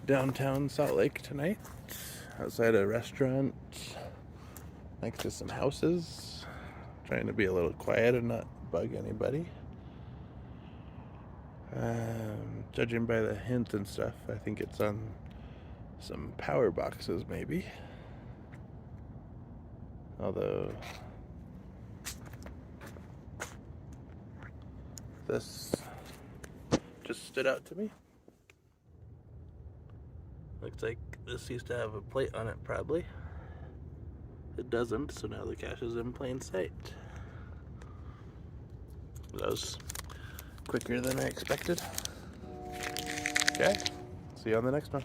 downtown Salt Lake tonight, outside a restaurant, next to some houses, trying to be a little quiet and not bug anybody. Judging by the hints and stuff, I think it's on some power boxes maybe. Although this just stood out to me. Looks like this used to have a plate on it probably. It doesn't, so now the cache is in plain sight. That was quicker than I expected. Okay, see you on the next one.